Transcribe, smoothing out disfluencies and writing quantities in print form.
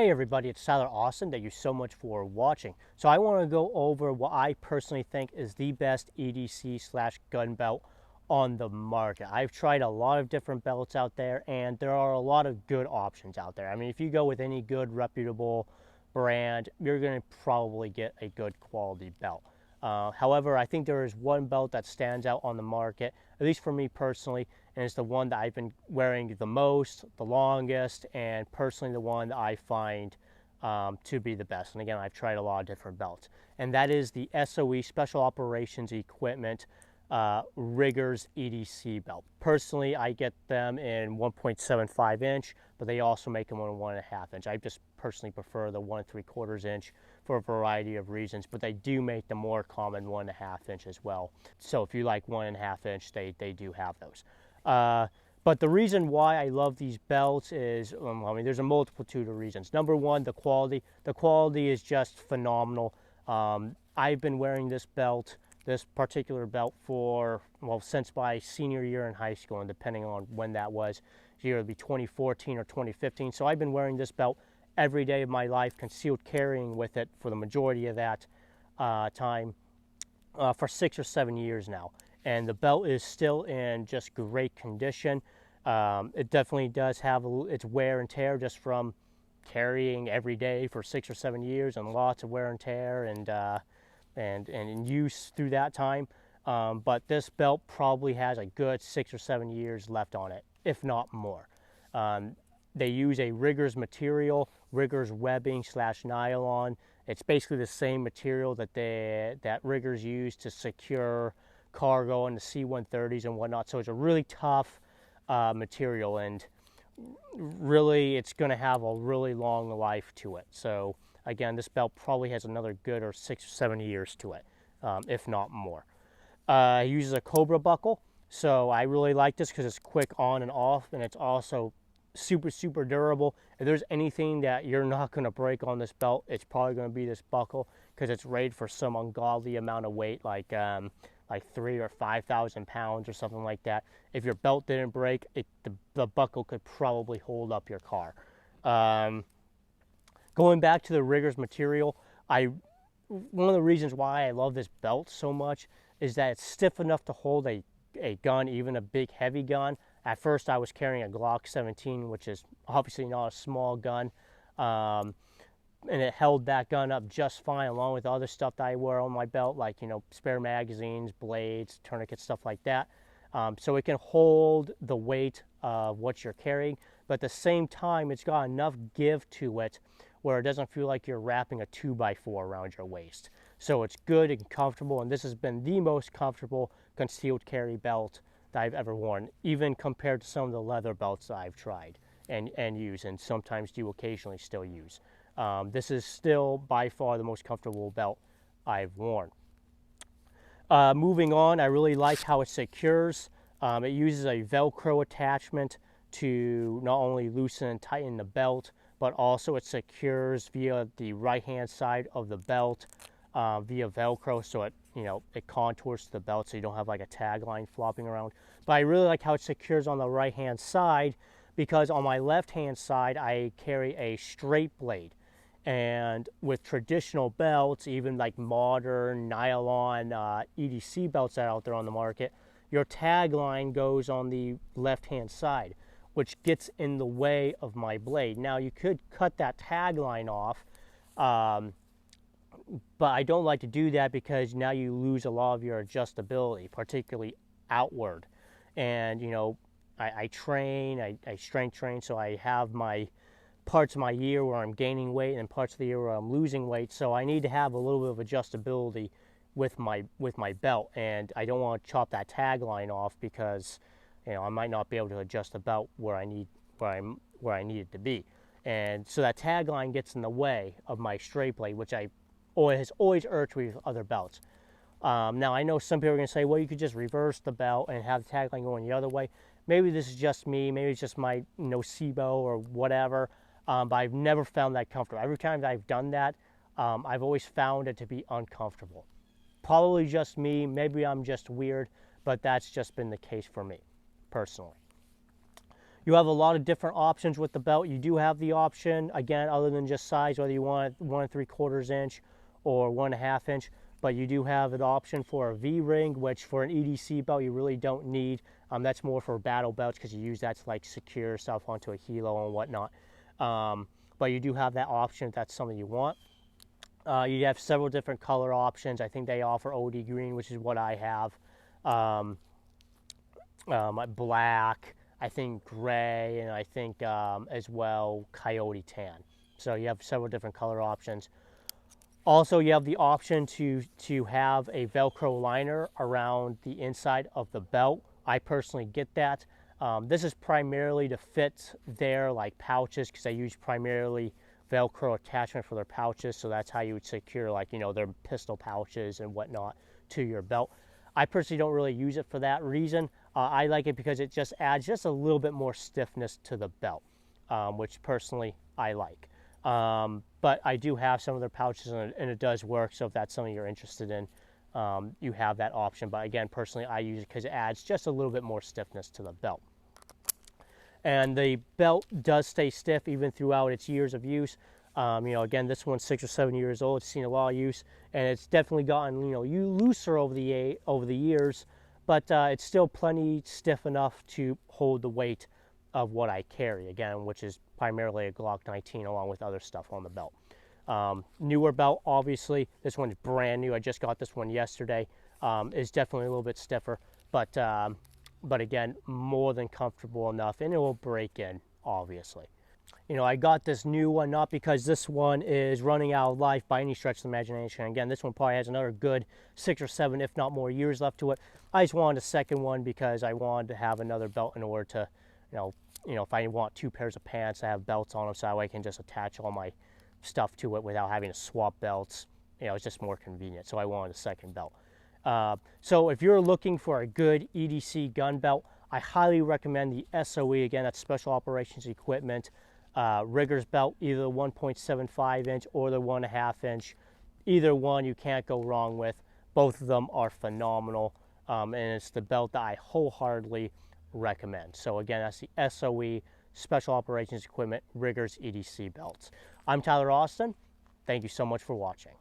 Hey everybody, it's Tyler Austin. Thank you so much for watching. So I want to go over what I personally think is the best EDC/gun belt on the market. I've tried a lot of different belts out there, and there are a lot of good options out there. I mean, if you go with any good reputable brand, you're going to probably get a good quality belt. However, I think there is one belt that stands out on the market, at least for me personally, and it's the one that I've been wearing the most, the longest, and personally the one that I find to be the best. And again, I've tried a lot of different belts, and that is the SOE, Special Operations Equipment Riggers EDC belt. Personally, I get them in 1.75 inch, but they also make them in 1.5 inch. I just personally prefer the 1 3/4 inch for a variety of reasons, but they do make the more common 1.5 inch as well. So if you like 1.5 inch, they do have those. But the reason why I love these belts is, I mean, there's a multitude of reasons. Number one, the quality. The quality is just phenomenal. I've been wearing this particular belt for, well, since my senior year in high school, and depending on when that was, either it'd be 2014 or 2015. So I've been wearing this belt every day of my life, concealed carrying with it for the majority of that time for 6 or 7 years now. And the belt is still in just great condition. It definitely does have its wear and tear just from carrying every day for 6 or 7 years, and lots of wear and tear and in use through that time. But this belt probably has a good 6 or 7 years left on it, if not more. They use a Riggers material, Riggers webbing / nylon. It's basically the same material that Riggers use to secure cargo and the C-130s and whatnot. So it's a really tough material, and really it's going to have a really long life to it. So again, this belt probably has another good or 6 or 7 years to it, if not more. It uses a Cobra buckle, so I really like this because it's quick on and off, and it's also super durable. If there's anything that you're not going to break on this belt, it's probably going to be this buckle, because it's rated for some ungodly amount of weight, like 3,000 or 5,000 pounds or something like that. If your belt didn't break, the buckle could probably hold up your car. Going back to the Riggers material, one of the reasons why I love this belt so much is that it's stiff enough to hold a gun, even a big heavy gun. At first I was carrying a Glock 17, which is obviously not a small gun, and it held that gun up just fine, along with other stuff that I wear on my belt, like, you know, spare magazines, blades, tourniquets, stuff like that. So it can hold the weight of what you're carrying, but at the same time, it's got enough give to it where it doesn't feel like you're wrapping a 2x4 around your waist. So it's good and comfortable, and this has been the most comfortable concealed carry belt that I've ever worn, even compared to some of the leather belts that I've tried and use, and sometimes do occasionally still use. This is still by far the most comfortable belt I've worn. Moving on, I really like how it secures. It uses a Velcro attachment to not only loosen and tighten the belt, but also it secures via the right-hand side of the belt via Velcro, so it contours to the belt, so you don't have like a tagline flopping around. But I really like how it secures on the right-hand side, because on my left-hand side I carry a straight blade. And with traditional belts, even like modern nylon EDC belts that are out there on the market, your tagline goes on the left-hand side, which gets in the way of my blade. Now, you could cut that tagline off, but I don't like to do that, because now you lose a lot of your adjustability, particularly outward. And, you know, I train, I strength train, so I have my parts of my year where I'm gaining weight and parts of the year where I'm losing weight, so I need to have a little bit of adjustability with my belt, and I don't want to chop that tagline off, because, you know, I might not be able to adjust the belt where I need it to be. And so that tagline gets in the way of my straight blade, which has always irked me with other belts. Now, I know some people are going to say, well, you could just reverse the belt and have the tagline going the other way. Maybe this is just me, maybe it's just my nocebo or whatever, but I've never found that comfortable. Every time that I've done that, I've always found it to be uncomfortable. Probably just me, maybe I'm just weird, but that's just been the case for me, personally. You have a lot of different options with the belt. You do have the option, again, other than just size, whether you want 1 3/4 inch or 1.5 inch, but you do have an option for a V-ring, which for an EDC belt you really don't need. That's more for battle belts because you use that to like secure stuff onto a helo and whatnot. But you do have that option if that's something you want. You have several different color options. I think they offer OD green, which is what I have. Black, I think gray, and I think as well coyote tan. So you have several different color options. Also, you have the option to have a Velcro liner around the inside of the belt. I personally get that. This is primarily to fit their like pouches because they use primarily Velcro attachment for their pouches. So that's how you would secure like, you know, their pistol pouches and whatnot to your belt. I personally don't really use it for that reason. I like it because it just adds just a little bit more stiffness to the belt, which personally I like. But I do have some of their pouches and it does work. So if that's something you're interested in, you have that option. But again, personally, I use it because it adds just a little bit more stiffness to the belt. And the belt does stay stiff even throughout its years of use. You know, again, this one's 6 or 7 years old. It's seen a lot of use, and it's definitely gotten, you know, looser over the years, but it's still plenty stiff enough to hold the weight of what I carry, again, which is primarily a Glock 19 along with other stuff on the belt. Newer belt, obviously. This one's brand new. I just got this one yesterday. It's definitely a little bit stiffer, but again, more than comfortable enough, and it will break in, obviously. You know, I got this new one not because this one is running out of life by any stretch of the imagination. Again, this one probably has another good 6 or 7, if not more, years left to it. I just wanted a second one because I wanted to have another belt in order to, you know, if I want 2 pairs of pants to have belts on them, so that way I can just attach all my stuff to it without having to swap belts. You know, it's just more convenient. So I wanted a second belt. So if you're looking for a good EDC gun belt, I highly recommend the SOE. Again, that's Special Operations Equipment Riggers belt, either the 1.75 inch or the 1.5 inch. Either one you can't go wrong with. Both of them are phenomenal, and it's the belt that I wholeheartedly recommend. So again, that's the SOE Special Operations Equipment Riggers EDC belts. I'm Tyler Austin. Thank you so much for watching.